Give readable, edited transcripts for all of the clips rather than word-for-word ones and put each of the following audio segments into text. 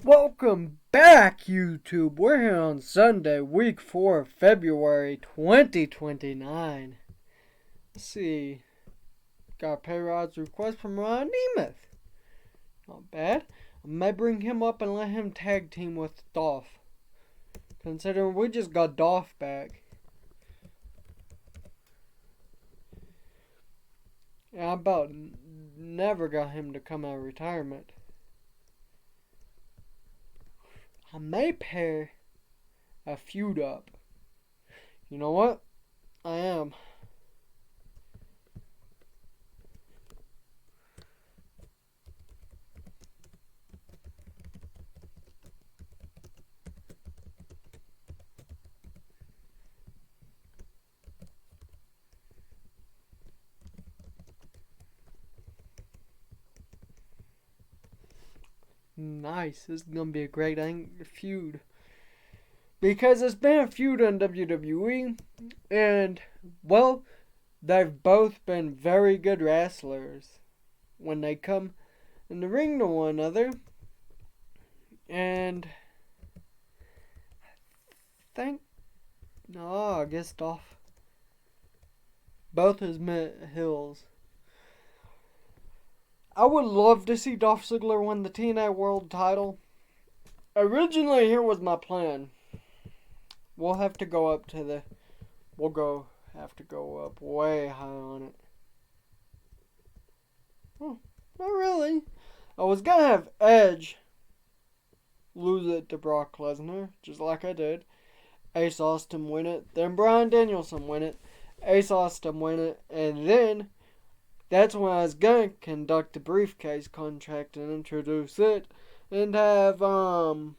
Welcome back, YouTube. We're here on Sunday, week 4, February 2029. Let's see. Got a Payrod's request from Ron Nemeth. Not bad. I may bring him up and let him tag team with Dolph, considering we just got Dolph back. And I about never got him to come out of retirement. I may pair a feud up. You know what? I am. Nice. This is going to be a great feud. Because it's been a feud in WWE. And, well, they've both been very good wrestlers when they come in the ring to one another. And I guess Dolph. Both his heels. I would love to see Dolph Ziggler win the TNA World title. Originally, here was my plan. We'll have to go up to have to go up way high on it. Not really. I was gonna have Edge lose it to Brock Lesnar, just like I did. Ace Austin win it, then Bryan Danielson win it, Ace Austin win it, and then that's when I was gonna conduct a briefcase contract and introduce it, and have Dolph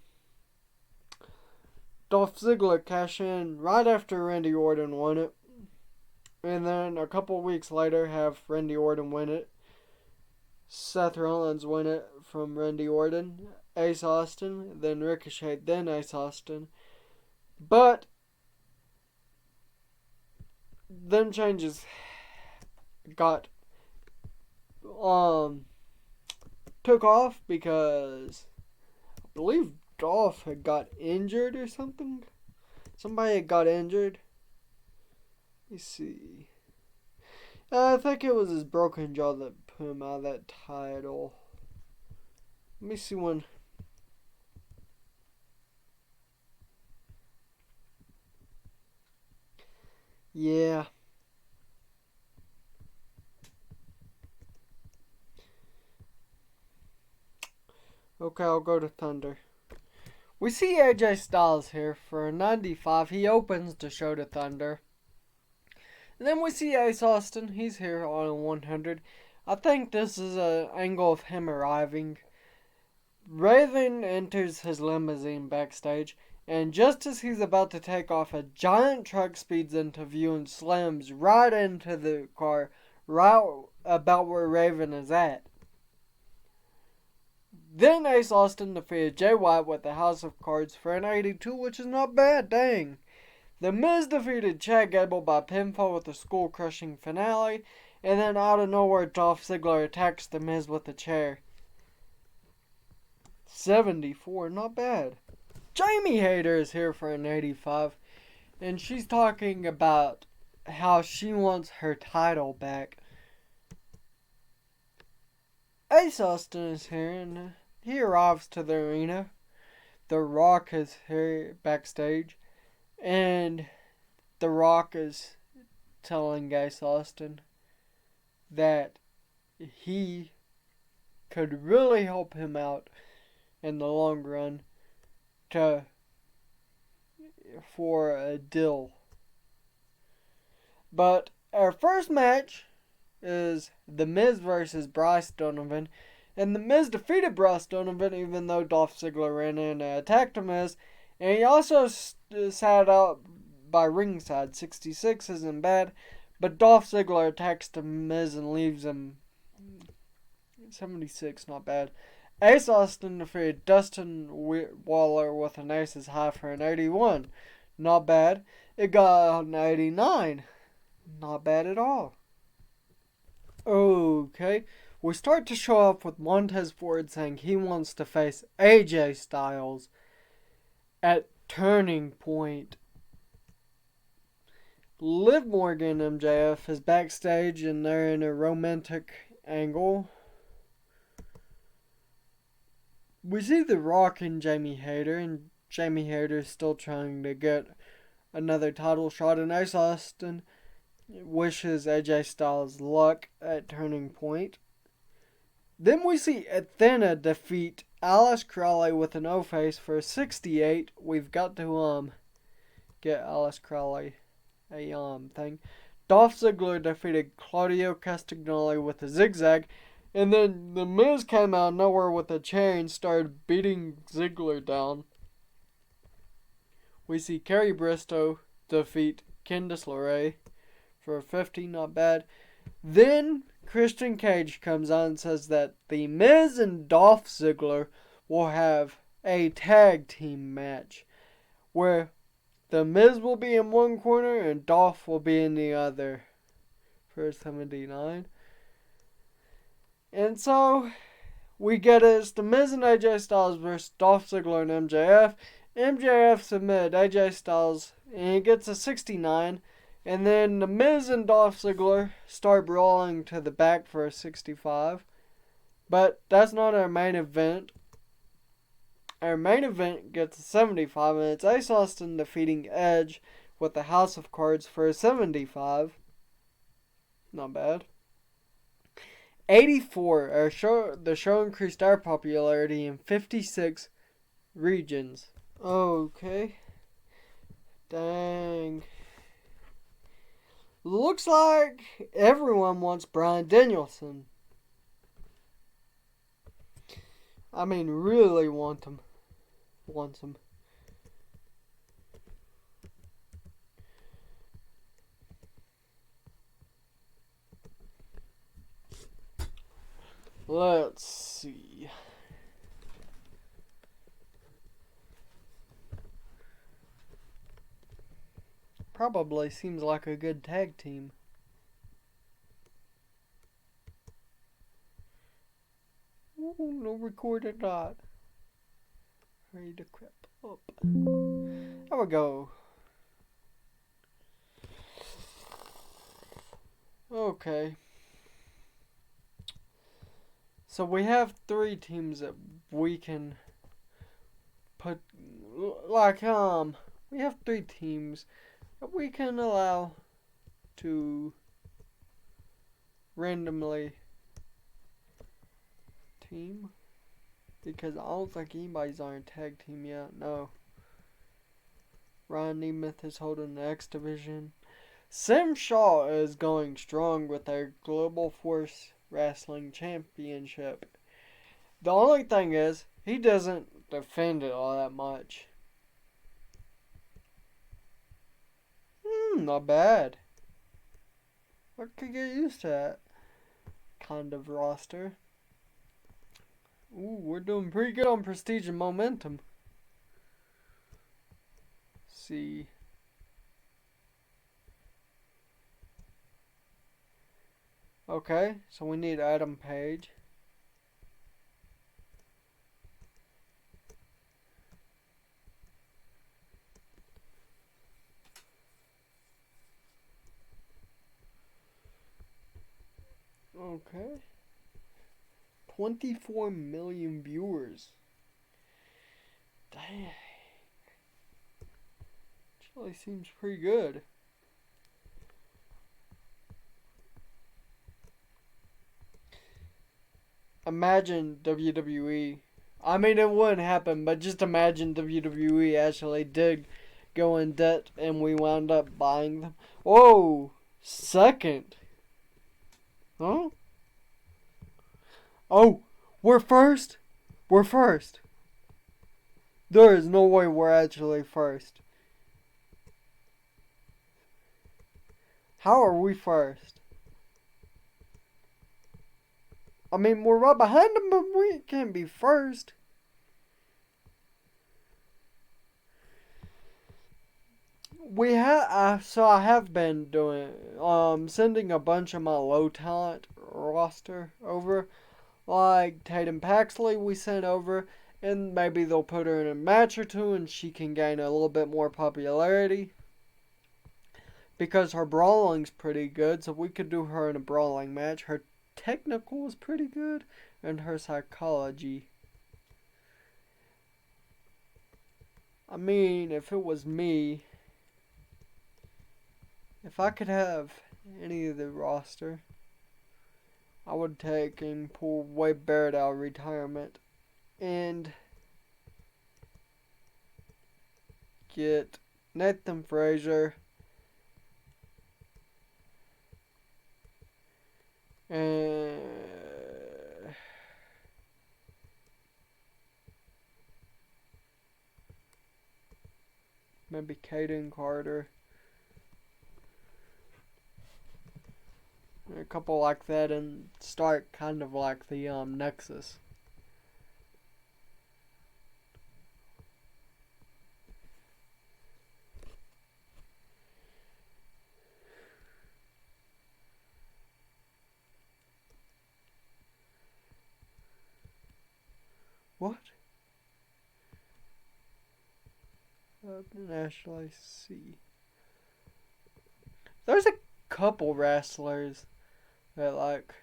Ziggler cash in right after Randy Orton won it, and then a couple weeks later have Randy Orton win it, Seth Rollins win it from Randy Orton, Ace Austin, then Ricochet, then Ace Austin. But them changes got took off because I believe Dolph had got injured or something. Somebody had got injured. Let me see. I think it was his broken jaw that put him out of that title. Let me see when. Yeah. Okay, I'll go to Thunder. We see AJ Styles here for a 95. He opens the show to Thunder. And then we see Ace Austin. He's here on a 100. I think this is an angle of him arriving. Raven enters his limousine backstage. And just as he's about to take off, a giant truck speeds into view and slams right into the car, right about where Raven is at. Then Ace Austin defeated Jay White with the House of Cards for an 82, which is not bad, dang. The Miz defeated Chad Gable by pinfall with a skull-crushing finale, and then out of nowhere, Dolph Ziggler attacks The Miz with a chair. 74, not bad. Jamie Hayter is here for an 85, and she's talking about how she wants her title back. Ace Austin is here, and he arrives to the arena. The Rock is here backstage, and The Rock is telling Ace Austin that he could really help him out in the long run for a deal. But our first match is The Miz versus Bryce Donovan. And The Miz defeated Bryce Donovan even though Dolph Ziggler ran in and attacked The Miz. And he also sat out by ringside. 66 isn't bad. But Dolph Ziggler attacks The Miz and leaves him. 76, not bad. Ace Austin defeated Dustin Waller with an Aces High for an 81. Not bad. It got an 89. Not bad at all. Okay. we start to show up with Montez Ford saying he wants to face AJ Styles at Turning Point. Liv Morgan and MJF is backstage and they're in a romantic angle. We see The Rock and Jamie Hayter, and Jamie Hayter is still trying to get another title shot, and Ace Austin wishes AJ Styles luck at Turning Point. Then we see Athena defeat Alice Crowley with an O-face for 68. We've got to get Alice Crowley a thing. Dolph Ziggler defeated Claudio Castagnoli with a zigzag. And then The Miz came out of nowhere with a chair and started beating Ziggler down. We see Kerry Bristow defeat Candice LeRae for 50, not bad. Then Christian Cage comes on and says that The Miz and Dolph Ziggler will have a tag team match where The Miz will be in one corner and Dolph will be in the other for 79. And so we get it. It's The Miz and AJ Styles versus Dolph Ziggler and MJF. MJF submitted AJ Styles and he gets a 69. And then The Miz and Dolph Ziggler start brawling to the back for a 65. But that's not our main event. Our main event gets a 75, and it's Ace Austin defeating Edge with the House of Cards for a 75. Not bad. 84. The show increased our popularity in 56 regions. Okay. Dang. Looks like everyone wants Bryan Danielson. I mean, really wants him. Let's see. Probably seems like a good tag team. Ooh, no recorded dot. Ready to crap up. There we go. Okay. So we have 3 teams that we can put, we have 3 teams that we can allow to randomly team. Because I don't think anybody's on a tag team yet. No. Ryan Nemeth is holding the X Division. Sam Shaw is going strong with their Global Force Wrestling Championship. The only thing is, he doesn't defend it all that much. Not bad. I could get used to that kind of roster. Ooh, we're doing pretty good on prestige and momentum. Let's see. Okay, so we need Adam Page. Okay. 24 million viewers. Dang. Actually seems pretty good. Imagine WWE. I mean, it wouldn't happen, but just imagine WWE actually did go in debt and we wound up buying them. Whoa! Second. Huh? Oh, we're first? We're first. There is no way we're actually first. How are we first? I mean, we're right behind them, but we can't be first. So I have been doing, sending a bunch of my low talent roster over. Like Tatum Paxley we sent over, and maybe they'll put her in a match or two and she can gain a little bit more popularity. Because her brawling's pretty good, so we could do her in a brawling match. Her technical is pretty good, and her psychology. I mean, if it was me, if I could have any of the roster, I would take and pull Wade Barrett out of retirement and get Nathan Frazier and maybe Caden Carter. A couple like that, and start kind of like the Nexus. What? Actually see. There's a couple wrestlers that like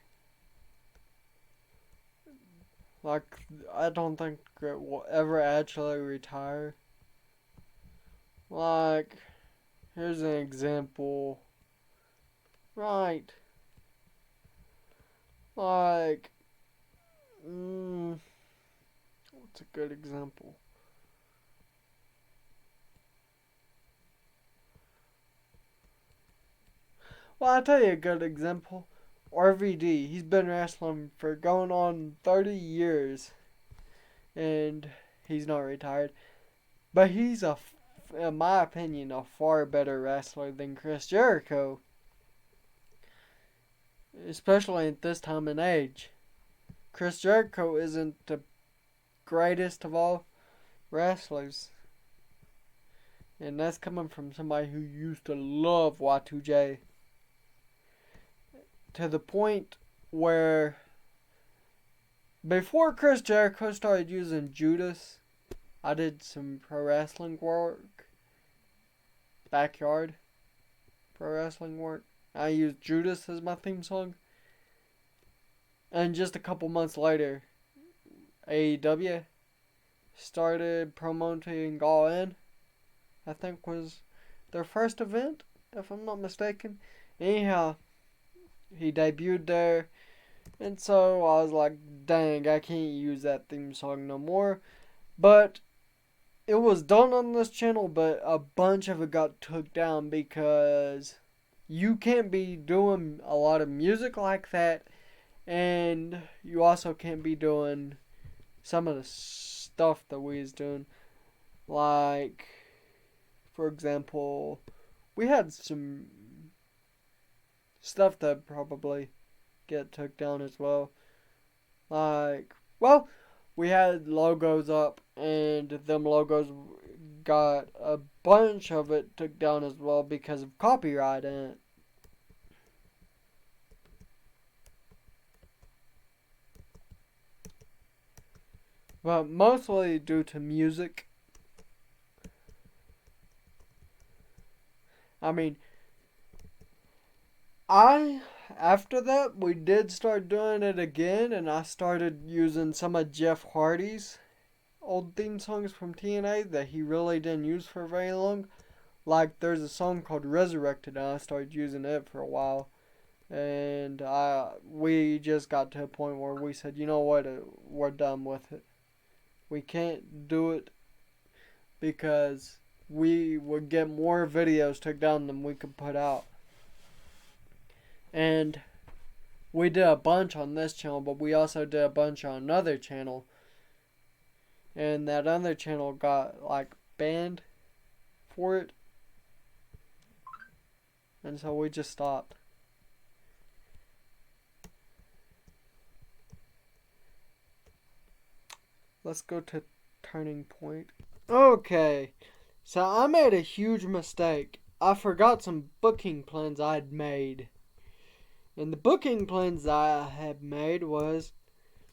I don't think it will ever actually retire. Like, here's an example. Right. Like, what's a good example? Well, I'll tell you a good example. RVD. He's been wrestling for going on 30 years. And he's not retired. But he's, in my opinion, a far better wrestler than Chris Jericho. Especially at this time and age. Chris Jericho isn't the greatest of all wrestlers. And that's coming from somebody who used to love Y2J. To the point where before Chris Jericho started using Judas, I did some pro wrestling work. Backyard pro wrestling work. I used Judas as my theme song. And just a couple months later, AEW started promoting All In. I think was their first event, if I'm not mistaken. Anyhow, he debuted there. And so I was like, dang, I can't use that theme song no more. But it was done on this channel, but a bunch of it got took down because you can't be doing a lot of music like that. And you also can't be doing some of the stuff that we was doing. Like, for example, we had some stuff that probably get took down as well. Like, well, we had logos up, and them logos got a bunch of it took down as well because of copyright in it. But mostly due to music. I mean, after that, we did start doing it again, and I started using some of Jeff Hardy's old theme songs from TNA that he really didn't use for very long. Like, there's a song called Resurrected, and I started using it for a while. And we just got to a point where we said, you know what, we're done with it. We can't do it because we would get more videos took down than we could put out. And we did a bunch on this channel, but we also did a bunch on another channel. And that other channel got, like, banned for it. And so we just stopped. Let's go to Turning Point. Okay, so I made a huge mistake. I forgot some booking plans I'd made. And the booking plans I had made was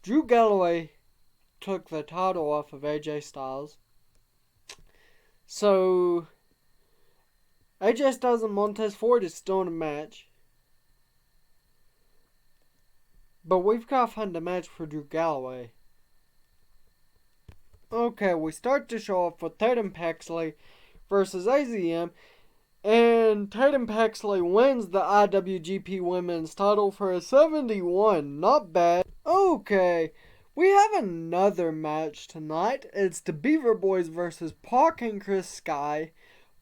Drew Galloway took the title off of AJ Styles. So AJ Styles and Montez Ford is still in a match. But we've got to find a match for Drew Galloway. Okay, we start the show off with Tatum Paxley versus AZM. And Tatum Paxley wins the IWGP Women's title for a 71. Not bad. Okay, we have another match tonight. It's the Beaver Boys versus Pac and Chris Sky.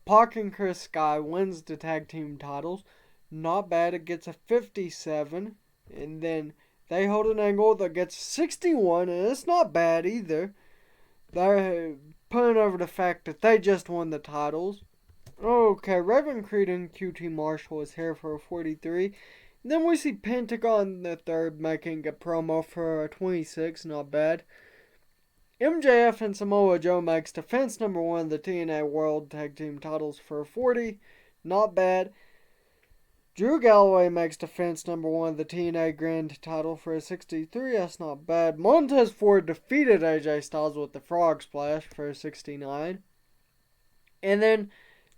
Pac and Chris Sky wins the tag team titles. Not bad. It gets a 57. And then they hold an angle that gets 61. And it's not bad either. They're putting over the fact that they just won the titles. Okay, Reverend Creed and QT Marshall is here for a 43. And then we see Pentagon the Third making a promo for a 26, not bad. MJF and Samoa Joe makes defense number 1 of the TNA World Tag Team titles for a 40, not bad. Drew Galloway makes defense number 1 of the TNA Grand title for a 63, that's not bad. Montez Ford defeated AJ Styles with the Frog Splash for a 69. And then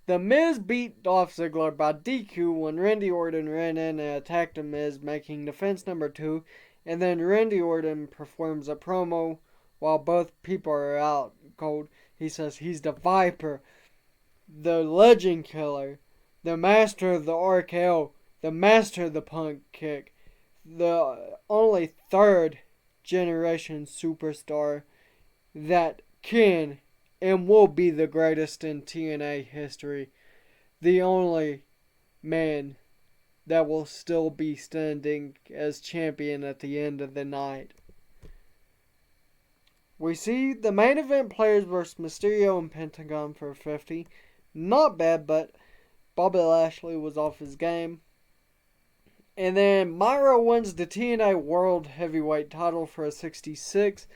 The Miz beat Dolph Ziggler by DQ when Randy Orton ran in and attacked The Miz, making defense number 2. And then Randy Orton performs a promo while both people are out cold. He says he's the Viper, the Legend Killer, the Master of the RKO, the Master of the Punk Kick, the only third generation superstar that can and will be the greatest in TNA history. The only man that will still be standing as champion at the end of the night. We see the main event players versus Mysterio and Pentagon for 50. Not bad, but Bobby Lashley was off his game. And then Myra wins the TNA World Heavyweight title for a 66.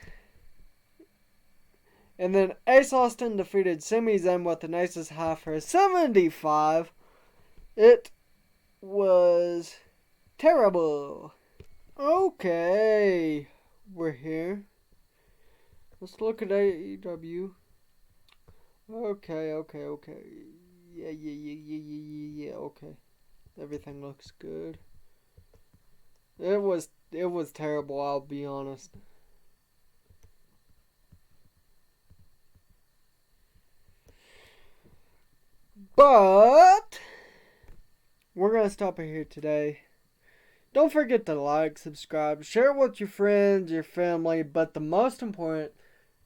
And then Ace Austin defeated Sami Zayn with an Ace's High for a 75. It was terrible. Okay, we're here. Let's look at AEW. Okay. Yeah, okay. Everything looks good. It was terrible, I'll be honest. But we're going to stop it here today. Don't forget to like, subscribe, share it with your friends, your family, but the most important,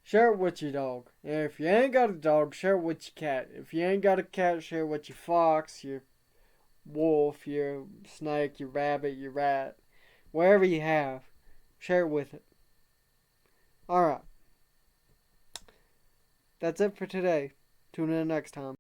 share it with your dog. And if you ain't got a dog, share it with your cat. If you ain't got a cat, share it with your fox, your wolf, your snake, your rabbit, your rat. Wherever you have, share it with it. Alright. That's it for today. Tune in next time.